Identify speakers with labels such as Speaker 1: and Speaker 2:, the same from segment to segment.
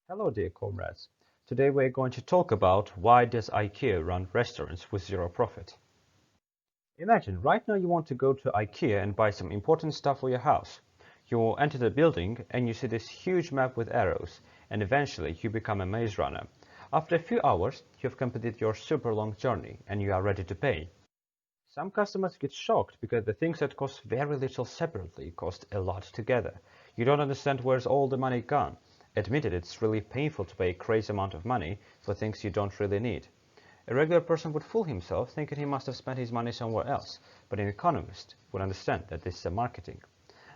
Speaker 1: Hello dear comrades. Today we're going to talk about why does IKEA run restaurants with zero profit. Imagine right now you want to go to IKEA and buy some important stuff for your house. You enter the building and you see this huge map with arrows, and eventually you become a maze runner. After a few hours, you've completed your super long journey and you are ready to pay. Some customers get shocked because the things that cost very little separately cost a lot together. You don't understand where's all the money gone. Admit it, it's really painful to pay a crazy amount of money for things you don't really need. A regular person would fool himself thinking he must have spent his money somewhere else, but an economist would understand that this is a marketing.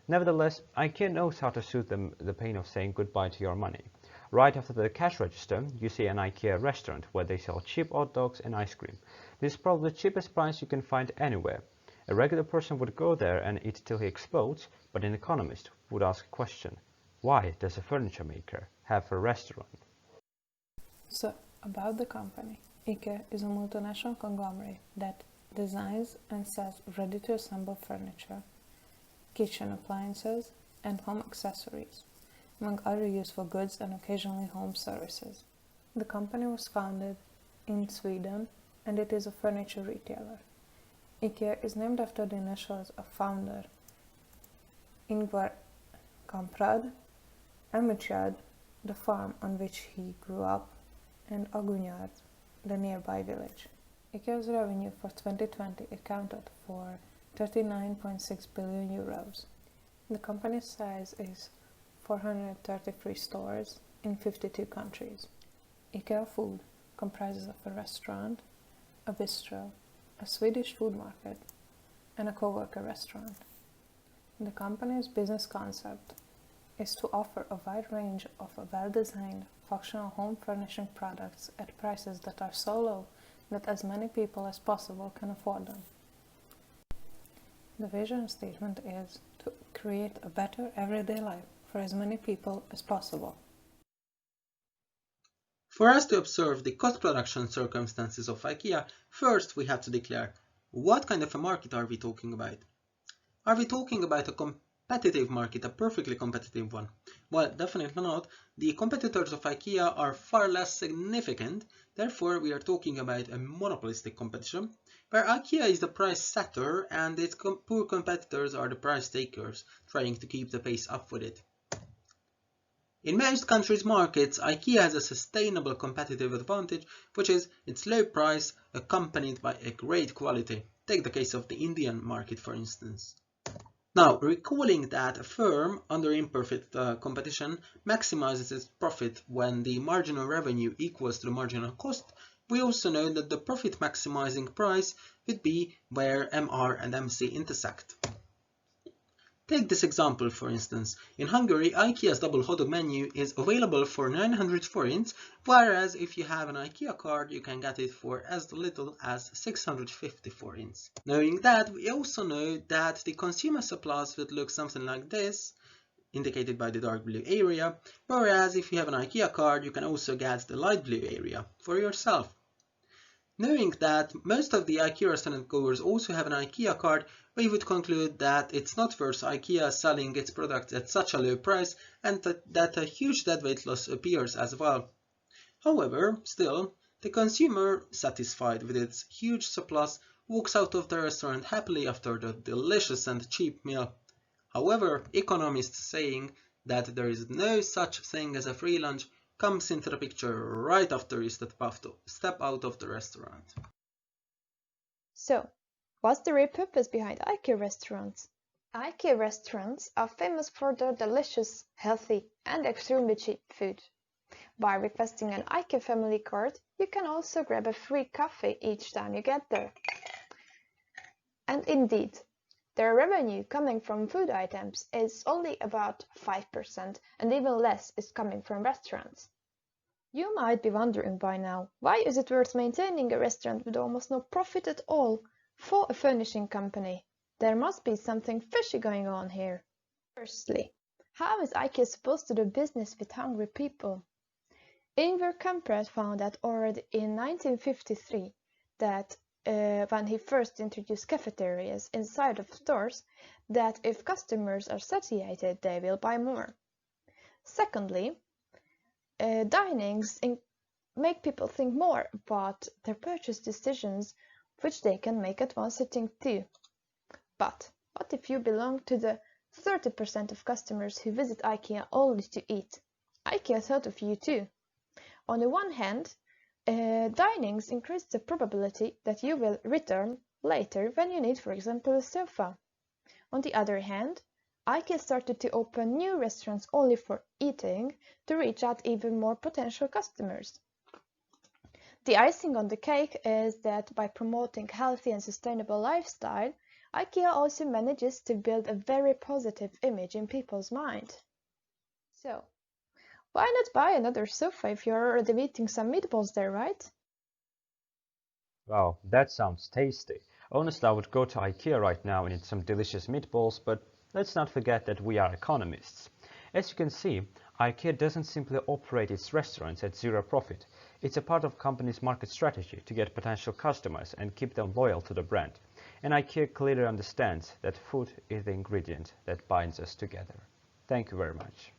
Speaker 1: Nevertheless, IKEA knows how to soothe the pain of saying goodbye to your money. Right after the cash register, you see an IKEA restaurant where they sell cheap hot dogs and ice cream. This is probably the cheapest price you can find anywhere. A regular person would go there and eat till he explodes, but an economist would ask a question. Why does a furniture maker have a restaurant?
Speaker 2: So, about the company, IKEA is a multinational conglomerate that designs and sells ready-to-assemble furniture, kitchen appliances, and home accessories, among other useful goods and occasionally home services. The company was founded in Sweden and it is a furniture retailer. IKEA is named after the initials of founder Ingvar Kamprad, Amichad, the farm on which he grew up, and Agunyard, the nearby village. IKEA's revenue for 2020 accounted for 39.6 billion euros. The company's size is 433 stores in 52 countries. IKEA Food comprises of a restaurant, a bistro, a Swedish food market, and a co-worker restaurant. The company's business concept is to offer a wide range of well-designed, functional home furnishing products at prices that are so low that as many people as possible can afford them. The vision statement is to create a better everyday life for as many people as possible.
Speaker 3: For us to observe the cost production circumstances of IKEA, first we have to declare what kind of a market are we talking about? Are we talking about a competitive market, a perfectly competitive one? Well, definitely not. The competitors of IKEA are far less significant, therefore we are talking about a monopolistic competition, where IKEA is the price setter and its poor competitors are the price takers, trying to keep the pace up with it. In most countries' markets, IKEA has a sustainable competitive advantage, which is its low price accompanied by a great quality. Take the case of the Indian market, for instance. Now, recalling that a firm under imperfect competition maximizes its profit when the marginal revenue equals to the marginal cost, we also know that the profit maximizing price would be where MR and MC intersect. Take this example for instance. In Hungary, IKEA's double hot dog menu is available for 900 forints, whereas if you have an IKEA card, you can get it for as little as 650 forints. Knowing that, we also know that the consumer surplus would look something like this, indicated by the dark blue area, whereas if you have an IKEA card, you can also get the light blue area for yourself. Knowing that most of the IKEA restaurant goers also have an IKEA card, we would conclude that it's not worth IKEA selling its products at such a low price and that a huge deadweight loss appears as well. However, still, the consumer, satisfied with its huge surplus, walks out of the restaurant happily after the delicious and cheap meal. However, economists saying that there is no such thing as a free lunch comes into the picture right after you step out of the restaurant.
Speaker 4: So, what's the real purpose behind IKEA restaurants? IKEA restaurants are famous for their delicious, healthy, and extremely cheap food. By requesting an IKEA family card, you can also grab a free coffee each time you get there. And indeed, their revenue coming from food items is only about 5%, and even less is coming from restaurants. You might be wondering by now, why is it worth maintaining a restaurant with almost no profit at all for a furnishing company? There must be something fishy going on here. Firstly, how is IKEA supposed to do business with hungry people? Ingvar Kamprad found that already in 1953 that when he first introduced cafeterias inside of stores, that if customers are satiated, they will buy more. Secondly, dinings make people think more about their purchase decisions, which they can make at one sitting too. But what if you belong to the 30% of customers who visit IKEA only to eat? IKEA thought of you too. On the one hand, dinings increase the probability that you will return later when you need, for example, a sofa. On the other hand, IKEA started to open new restaurants only for eating to reach out even more potential customers. The icing on the cake is that by promoting healthy and sustainable lifestyle, IKEA also manages to build a very positive image in people's mind. So, why not buy another sofa if you're already eating some meatballs there, right?
Speaker 1: Wow, that sounds tasty. Honestly, I would go to IKEA right now and eat some delicious meatballs, but let's not forget that we are economists. As you can see, IKEA doesn't simply operate its restaurants at zero profit. It's a part of the company's market strategy to get potential customers and keep them loyal to the brand. And IKEA clearly understands that food is the ingredient that binds us together. Thank you very much.